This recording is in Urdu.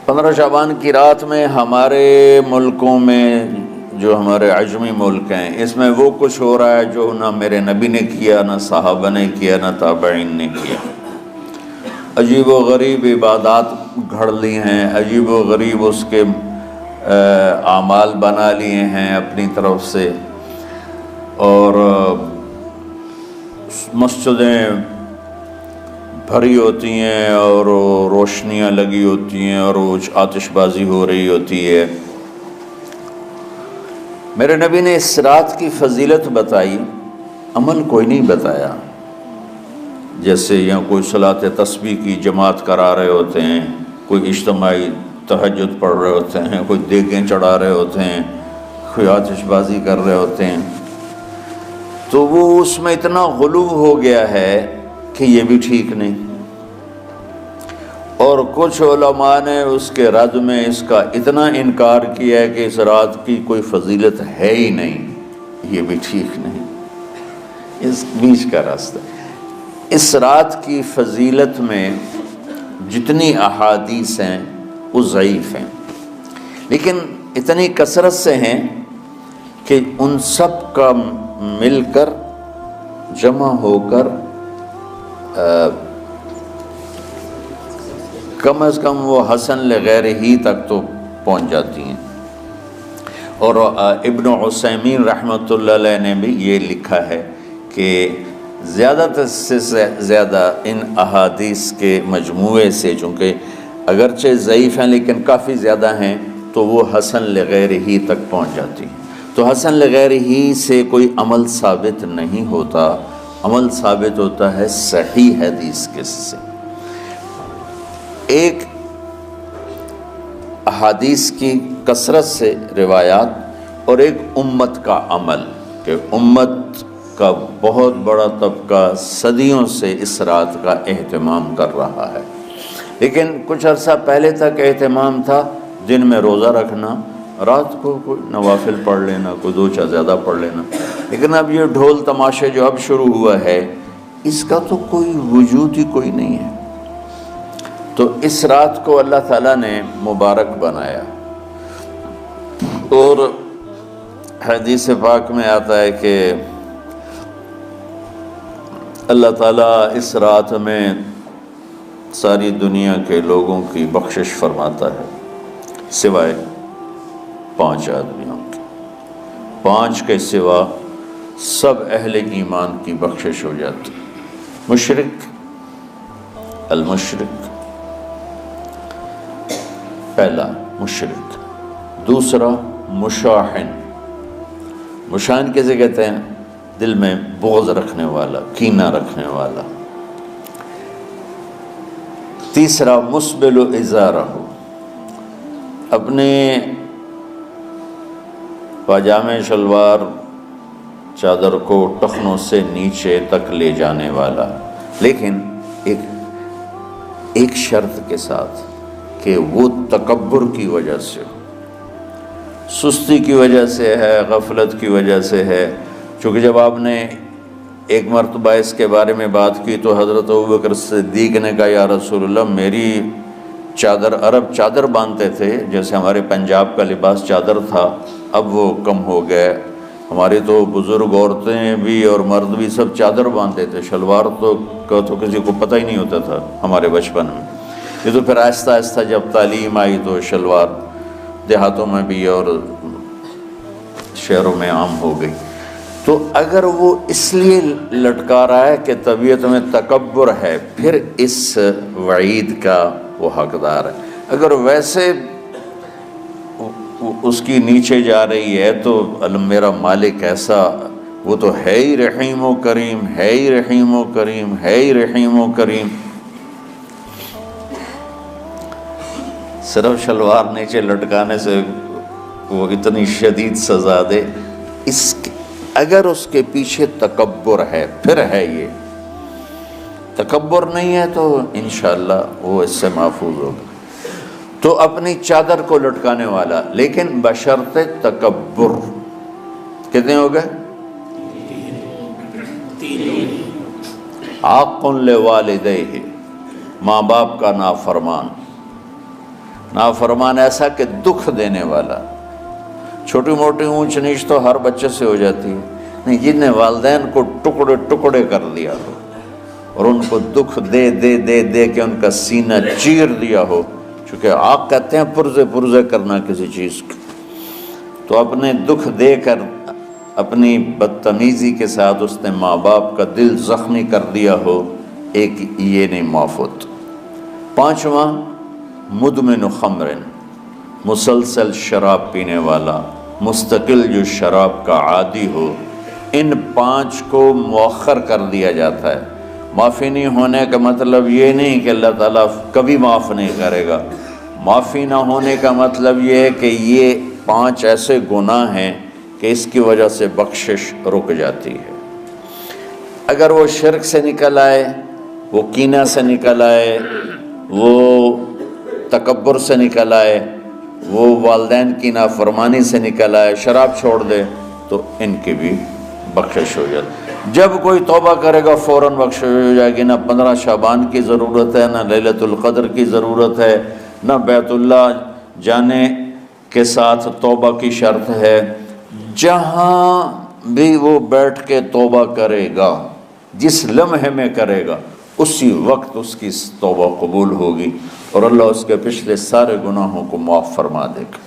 15 شعبان کی رات میں ہمارے ملکوں میں جو ہمارے عجمی ملک ہیں اس میں وہ کچھ ہو رہا ہے جو نہ میرے نبی نے کیا، نہ صحابہ نے کیا، نہ تابعین نے کیا۔ عجیب و غریب عبادات گھڑ لی ہیں، عجیب و غریب اس کے اعمال بنا لیے ہیں اپنی طرف سے، اور مسجدیں بھری ہوتی ہیں اور روشنیاں لگی ہوتی ہیں اور آتش بازی ہو رہی ہوتی ہے۔ میرے نبی نے اس رات کی فضیلت بتائی، عمل کوئی نہیں بتایا۔ جیسے یہاں کوئی صلاۃ تسبیح کی جماعت کرا رہے ہوتے ہیں، کوئی اجتماعی تہجد پڑھ رہے ہوتے ہیں، کوئی دیگیں چڑھا رہے ہوتے ہیں، کوئی آتش بازی کر رہے ہوتے ہیں، تو وہ اس میں اتنا غلو ہو گیا ہے کہ یہ بھی ٹھیک نہیں۔ اور کچھ علماء نے اس کے رد میں اس کا اتنا انکار کیا ہے کہ اس رات کی کوئی فضیلت ہے ہی نہیں، یہ بھی ٹھیک نہیں۔ اس بیچ کا راستہ، اس رات کی فضیلت میں جتنی احادیث ہیں وہ ضعیف ہیں، لیکن اتنی کثرت سے ہیں کہ ان سب کا مل کر جمع ہو کر کم از کم وہ حسن لغیر ہی تک تو پہنچ جاتی ہیں۔ اور ابن عثیمین رحمۃ اللہ علیہ نے بھی یہ لکھا ہے کہ زیادہ سے زیادہ ان احادیث کے مجموعے سے، چونکہ اگرچہ ضعیف ہیں لیکن کافی زیادہ ہیں، تو وہ حسن لغیر ہی تک پہنچ جاتی ہیں۔ تو حسن لغیر ہی سے کوئی عمل ثابت نہیں ہوتا، عمل ثابت ہوتا ہے صحیح حدیث کے سے۔ ایک احادیث کی کثرت سے روایات اور ایک امت کا عمل، کہ امت کا بہت بڑا طبقہ صدیوں سے اس رات کا اہتمام کر رہا ہے، لیکن کچھ عرصہ پہلے تک اہتمام تھا دن میں روزہ رکھنا، رات کو کوئی نوافل پڑھ لینا، کوئی 2 چا زیادہ پڑھ لینا، لیکن اب یہ ڈھول تماشے جو اب شروع ہوا ہے اس کا تو کوئی وجود ہی کوئی نہیں ہے۔ تو اس رات کو اللہ تعالیٰ نے مبارک بنایا، اور حدیث پاک میں آتا ہے کہ اللہ تعالیٰ اس رات میں ساری دنیا کے لوگوں کی بخشش فرماتا ہے سوائے 5 آدمیوں کے، 5 کے سوا سب اہل ایمان کی بخشش ہو جاتی۔ مشرک، المشرک، پہلا مشرک، دوسرا مشاحن، مشاحن کیسے کہتے ہیں؟ دل میں بغض رکھنے والا، کینہ رکھنے والا۔ تیسرا مسبل ازارہ، اپنے پاجامے شلوار چادر کو ٹخنوں سے نیچے تک لے جانے والا، لیکن ایک شرط کے ساتھ کہ وہ تکبر کی وجہ سے، سستی کی وجہ سے ہے، غفلت کی وجہ سے ہے۔ چونکہ جب آپ نے ایک مرتبہ اس کے بارے میں بات کی تو حضرت ابوبکر صدیق نے کہا یا رسول اللہ، میری چادر، عرب چادر باندھتے تھے جیسے ہمارے پنجاب کا لباس چادر تھا، اب وہ کم ہو گئے، ہماری تو بزرگ عورتیں بھی اور مرد بھی سب چادر باندھتے تھے، شلوار تو کسی کو پتہ ہی نہیں ہوتا تھا ہمارے بچپن میں۔ یہ تو پھر آہستہ آہستہ جب تعلیم آئی تو شلوار دیہاتوں میں بھی اور شہروں میں عام ہو گئی۔ تو اگر وہ اس لیے لٹکا رہا ہے کہ طبیعت میں تکبر ہے، پھر اس وعید کا وہ حقدار ہے۔ اگر ویسے اس کی نیچے جا رہی ہے تو میرا مالک ایسا، وہ تو ہے ہی رحیم و کریم، ہے ہی رحیم و کریم، ہے ہی رحیم و کریم، صرف شلوار نیچے لٹکانے سے وہ اتنی شدید سزا دے، اگر اس کے پیچھے تکبر ہے پھر ہے، یہ تکبر نہیں ہے تو انشاءاللہ وہ اس سے محفوظ ہوگا۔ تو اپنی چادر کو لٹکانے والا، لیکن بشرط تکبر، کتنے ہو گئے؟ عاق لوالدیہ، ماں باپ کا نافرمان، نافرمان ایسا کہ دکھ دینے والا. چھوٹی موٹی اونچ نیچ تو ہر بچے سے ہو جاتی ہے، نہیں، جن نے والدین کو ٹکڑے ٹکڑے کر دیا ہو اور ان کو دکھ دے دے دے دے کے ان کا سینہ چیر دیا ہو، چونکہ آپ کہتے ہیں پرزے پرزے کرنا کسی چیز کو، تو اپنے دکھ دے کر اپنی بدتمیزی کے ساتھ اس نے ماں باپ کا دل زخمی کر دیا ہو، ایک یہ نہیں معاف ہوتا. 5واں مدمن خمر، مسلسل شراب پینے والا، مستقل جو شراب کا عادی ہو. ان 5 کو مؤخر کر دیا جاتا ہے. معافی نہیں ہونے کا مطلب یہ نہیں کہ اللہ تعالیٰ کبھی معاف نہیں کرے گا. معافی نہ ہونے کا مطلب یہ ہے کہ یہ 5 ایسے گناہ ہیں کہ اس کی وجہ سے بخشش رک جاتی ہے. اگر وہ شرک سے نکل آئے، وہ کینہ سے نکل آئے، وہ تکبر سے نکل آئے، وہ والدین کی نافرمانی سے نکل آئے، شراب چھوڑ دے، تو ان کی بھی بخشش ہو جاتی. جب کوئی توبہ کرے گا فوراً بخشش ہو جائے گی. نہ 15 شعبان کی ضرورت ہے، نہ لیلۃ القدر کی ضرورت ہے، نہ بیت اللہ جانے کے ساتھ توبہ کی شرط ہے. جہاں بھی وہ بیٹھ کے توبہ کرے گا، جس لمحے میں کرے گا، اسی وقت اس کی توبہ قبول ہوگی اور اللہ اس کے پچھلے سارے گناہوں کو معاف فرما دے گا.